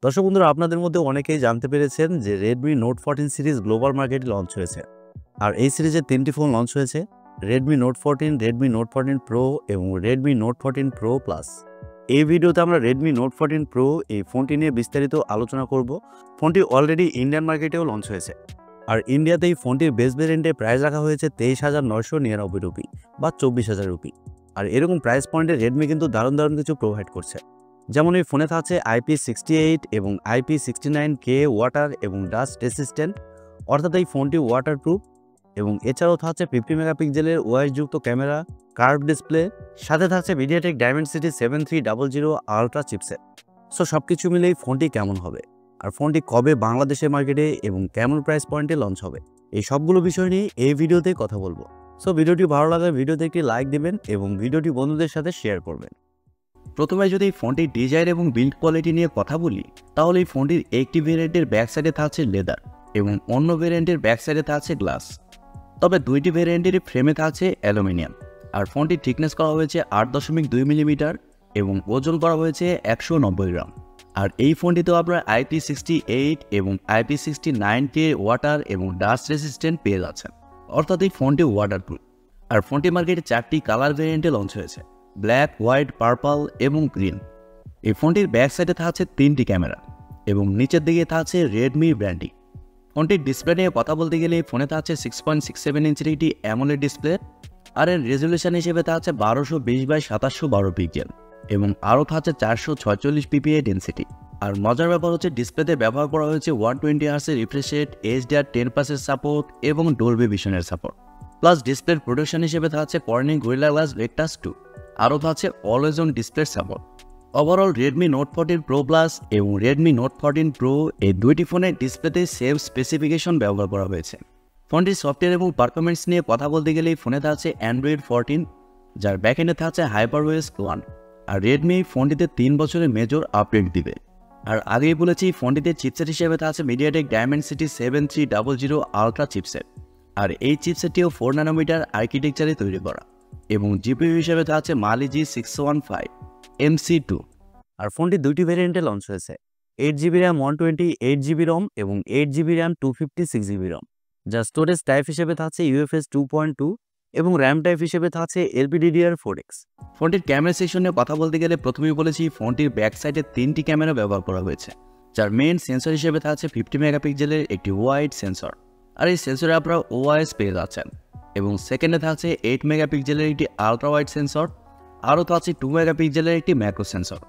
দর্শক বন্ধুরা, আপনাদের মধ্যে অনেকেই জানতে পেরেছেন যে Redmi Note 14 সিরিজ গ্লোবাল মার্কেটে লঞ্চ হয়েছে। আর এই সিরিজের 3টি ফোন লঞ্চ হয়েছে: Redmi Note 14, Redmi Note 14 Pro এবং Redmi Note 14 Pro Plus। এই ভিডিওতে আমরা Redmi Note 14 Pro এই ফোনটি নিয়ে বিস্তারিত আলোচনা করব। ফোনটি অলরেডি ইন্ডিয়ান মার্কেটেও লঞ্চ হয়েছে। আর ইন্ডিয়াতে এই ফোনটির বেস ভেরিয়েন্টে প্রাইস রাখা হয়েছে 23,999 রুপি বা 24,000 রুপি। আর এরকম প্রাইস পয়েন্টে রেডমি কিন্তু দারুণ কিছু প্রোভাইড করছে। যেমন এই ফোনে থাকছে IP68 এবং IP69K ওয়াটার এবং ডাস্ট রেসিস্ট্যান্ট, অর্থাৎ এই ফোনটি ওয়াটারপ্রুফ। এবং এছাড়াও থাকছে 50 মেগাপিক্সেলের ওআইএস যুক্ত ক্যামেরা, কার্ভ ডিসপ্লে, সাথে থাকছে MediaTek Dimensity 7300 ultra chipset. So সব কিছু মিলে এই ফোনটি কেমন হবে, আর ফোনটি কবে বাংলাদেশের মার্কেটে এবং কেমন প্রাইস পয়েন্টে লঞ্চ হবে, এই সবগুলো বিষয় নিয়ে এই ভিডিওতে কথা বলবো। সো ভিডিওটি ভালো লাগলে ভিডিওতে একটি লাইক দেবেন এবং ভিডিওটি বন্ধুদের সাথে শেয়ার করবেন। প্রথমে যদি ফোনটির ডিজাইন এবং বিল্ড কোয়ালিটি নিয়ে কথা বলি, তাহলে এই ফোনটির একটি ভেরিয়েন্টের ব্যাক সাইডে থাকছে লেদার এবং অন্য ভেরিয়েন্টের ব্যাক সাইডে থাকছে গ্লাস। তবে দুইটি ভেরিয়েন্টেরই ফ্রেমে থাকছে অ্যালুমিনিয়াম। আর ফোনটির থিকনেস করা হয়েছে 8.2 মিলিমিটার এবং ওজন করা হয়েছে 190 গ্রাম। আর এই ফোনটিতেও আপনারা IP68 এবং IP69K ওয়াটার এবং ডাস্ট রেসিস্ট্যান্ট পেয়ে যাচ্ছেন, অর্থাৎ এই ফোনটি ওয়াটারপ্রুফ। আর ফোনটি মার্কেটে 4টি কালার ভেরিয়েন্টে লঞ্চ হয়েছে: ব্ল্যাক, হোয়াইট, পার্পল এবং গ্রিন। এই ফোনটির ব্যাক সাইডে থাকছে 3টি ক্যামেরা এবং নিচের দিকে থাকছে রেডমি ব্র্যান্ডিং। ফোনটির ডিসপ্লে নিয়ে কথা বলতে গেলে ফোনে থাকছে 6.67 ইঞ্চির একটি অ্যামোলেড ডিসপ্লে। আর এর রেজলিউশন হিসেবে থাকছে 1220x712 পিক্সেল এবং আরও থাকছে 446 ppi ডেন্সিটি। আর মজার ব্যাপার হচ্ছে ডিসপ্লেতে ব্যবহার করা হয়েছে 120 Hz refresh rate, HDR 10% support এবং ডলবি ভিশনের সাপোর্ট। প্লাস ডিসপ্লের প্রোটেকশন হিসেবে থাকছে কর্নিং গরিলা গ্লাস ভেক্টাস 2। আরও থাকছে always on display support. Overall Redmi Note 14 Pro Plus এবং Redmi Note 14 Pro এই দুইটি ফোনের ডিসপ্লেতে সেম স্পেসিফিকেশন ব্যবহার করা হয়েছে। ফোনটির সফটওয়্যার এবং পারফরমেন্স নিয়ে কথা বলতে গেলে ফোনে থাকছে Android 14, যার ব্যাকএন্ডে থাকছে HyperOS 1। আর রেডমি ফোনটিতে 3 বছরের মেজর আপডেট দিবে। আর আগেই বলেছি ফোনটিতে চিপসেট হিসেবে থাকছে MediaTek Dimensity 7300 আলট্রা চিপসেট। আর এই চিপসেটটিও 4 ন্যানোমিটার আর্কিটেকচারে তৈরি করা এবং জিপিইউ হিসেবে থাকছে Mali G615 MC2। আর ফোনটি দুইটি ভেরিয়েন্টে লঞ্চ হয়েছে: 8GB RAM 128 GB ROM এবং 8GB RAM 256 GB ROM, যা স্টোরেজ টাইপ হিসেবে থাকছে UFS 2.2 এবং র্যাম টাইপ হিসেবে থাকছে LPDDR4X। ফোনটির ক্যামেরা সেকশন নিয়ে কথা বলতে গেলে প্রথমেই বলেছি ফোনটির ব্যাক সাইডে 3টি ক্যামেরা ব্যবহার করা হয়েছে, যার মেইন সেন্সর হিসেবে থাকছে 50 মেগাপিক্সেলের একটি ওয়াইড সেন্সর। আর এই সেন্সরে আপনারা OIS পেয়ে যাচ্ছেন। এবং সেকেন্ডে থাকছে 8 মেগাপিক্সেলের একটি আলট্রা ওয়াইড সেন্সর। আরও থাকছে 2 মেগাপিক্সেলের একটি ম্যাক্রো সেন্সর।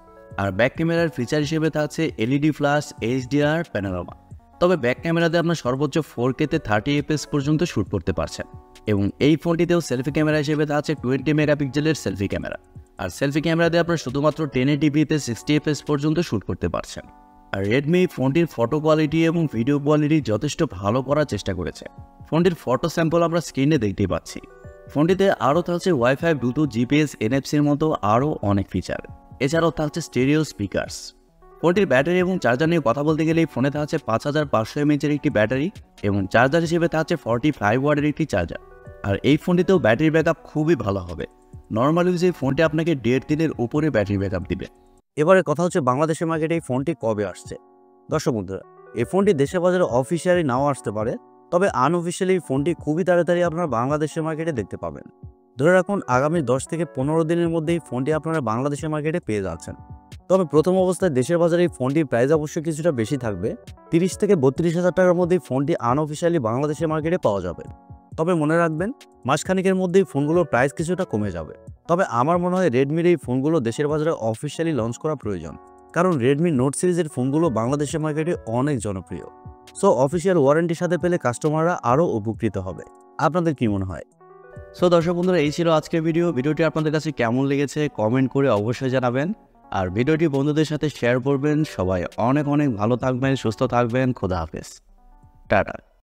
আর ব্যাক ক্যামেরার ফিচার হিসেবে থাকছে LED ফ্ল্যাশ, HDR, প্যানোরামা। তবে ব্যাক ক্যামেরাতে আপনার সর্বোচ্চ 4K-তে 30 fps পর্যন্ত শ্যুট করতে পারছেন। এবং এই ফোনটিতেও সেলফি ক্যামেরা হিসেবে থাকছে 20 মেগাপিক্সেলের সেলফি ক্যামেরা। আর সেলফি ক্যামেরাতে আপনার শুধুমাত্র 1080p-তে 60 fps পর্যন্ত শ্যুট করতে পারছেন। আর রেডমি ফোনটির ফটো কোয়ালিটি এবং ভিডিও কোয়ালিটি যথেষ্ট ভালো করার চেষ্টা করেছে। ফোনটির ফটো স্যাম্পল আমরা স্ক্রিনে দেখতেই পাচ্ছি। ফোনটিতে আরও থাকছে ওয়াইফাই, ব্লুটুথ, GPS, NFC-র মতো আরও অনেক ফিচার। এছাড়াও থাকছে স্টেরিও স্পিকার্স। ফোনটির ব্যাটারি এবং চার্জার নিয়ে কথা বলতে গেলে ফোনে থাকছে 5500 mAh একটি ব্যাটারি এবং চার্জার হিসেবে থাকছে 45 ওয়াটের একটি চার্জার। আর এই ফোনটিতেও ব্যাটারি ব্যাকআপ খুবই ভালো হবে। নর্মাল ইউজে এই ফোনটি আপনাকে 1.5 দিনের উপরে ব্যাটারি ব্যাকআপ দিবে। এবারে কথা হচ্ছে বাংলাদেশের মার্কেটে এই ফোনটি কবে আসছে। দর্শক বন্ধুরা, এই ফোনটি দেশের বাজারে অফিসিয়ালি নাও আসতে পারে, তবে আনঅফিসিয়ালি এই ফোনটি খুবই তাড়াতাড়ি আপনারা বাংলাদেশের মার্কেটে দেখতে পাবেন। ধরে রাখুন আগামী 10 থেকে 15 দিনের মধ্যে এই ফোনটি আপনারা বাংলাদেশের মার্কেটে পেয়ে যাচ্ছেন। তবে প্রথম অবস্থায় দেশের বাজারে এই ফোনটির প্রাইস অবশ্যই কিছুটা বেশি থাকবে। 30 থেকে 32,000 টাকার মধ্যে এই ফোনটি আনঅফিসিয়ালি বাংলাদেশের মার্কেটে পাওয়া যাবে। তবে মনে রাখবেন, মাসখানেকের মধ্যেই ফোনগুলোর প্রাইস কিছুটা কমে যাবে। তবে আমার মনে হয় রেডমির এই ফোনগুলো দেশের বাজারে অফিসিয়ালি লঞ্চ করা প্রয়োজন, কারণ রেডমি নোট সিরিজের ফোনগুলো বাংলাদেশের মার্কেটে অনেক জনপ্রিয়। সো অফিসিয়াল ওয়ারেন্টির সাথে পেলে কাস্টমাররা আরও উপকৃত হবে। আপনাদের কি মনে হয়? সো দর্শক বন্ধুরা, এই ছিল আজকের ভিডিওটি আপনাদের কাছে কেমন লেগেছে কমেন্ট করে অবশ্যই জানাবেন। আর ভিডিওটি বন্ধুদের সাথে শেয়ার করবেন। সবাই অনেক ভালো থাকবেন, সুস্থ থাকবেন। খোদা হাফেজ, টাটা।